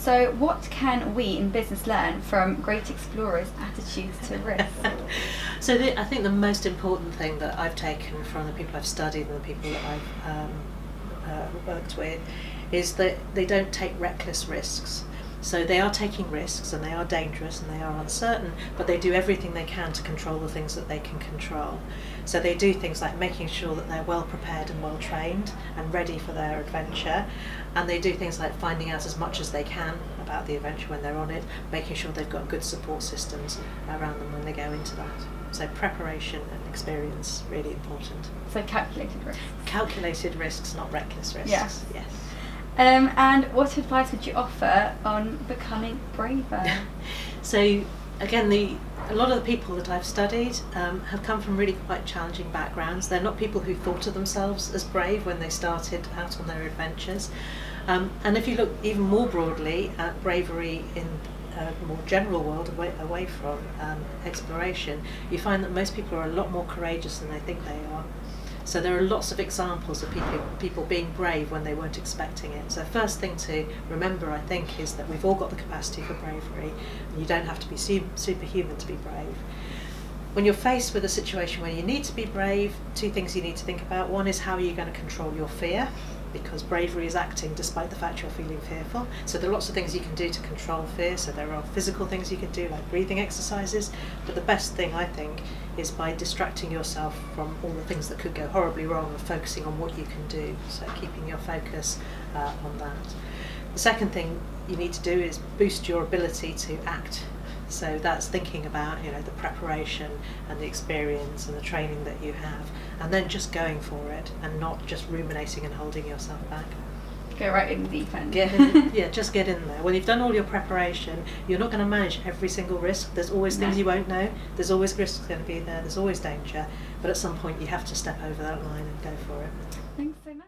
So what can we in business learn from great explorers' attitudes to risk? So I think the most important thing that I've taken from the people I've studied and the people that I've worked with is that they don't take reckless risks. So they are taking risks and they are dangerous and they are uncertain, but they do everything they can to control the things that they can control. So they do things like making sure that they're well prepared and well trained and ready for their adventure. And they do things like finding out as much as they can about the adventure when they're on it, making sure they've got good support systems around them when they go into that. So preparation and experience, really important. So calculated risks. Calculated risks, not reckless risks. Yes. Yes. And what advice would you offer on becoming braver? So again, a lot of the people that I've studied have come from really quite challenging backgrounds. They're not people who thought of themselves as brave when they started out on their adventures. And if you look even more broadly at bravery in a more general world away from exploration, you find that most people are a lot more courageous than they think they are. So there are lots of examples of people being brave when they weren't expecting it. So first thing to remember, I think, is that we've all got the capacity for bravery, and you don't have to be superhuman to be brave. When you're faced with a situation where you need to be brave, two things you need to think about. One is, how are you going to control your fear? Because bravery is acting despite the fact you're feeling fearful. So there are lots of things you can do to control fear. So there are physical things you can do, like breathing exercises. But the best thing, I think, is by distracting yourself from all the things that could go horribly wrong and focusing on what you can do. So keeping your focus on that. The second thing you need to do is boost your ability to act. So that's thinking about, the preparation and the experience and the training that you have, and then just going for it and not just ruminating and holding yourself back. Go right in the deep end. Just get in there. When you've done all your preparation, you're not going to manage every single risk. There's always things you won't know. There's always risks going to be there. There's always danger. But at some point you have to step over that line and go for it. Thanks so much.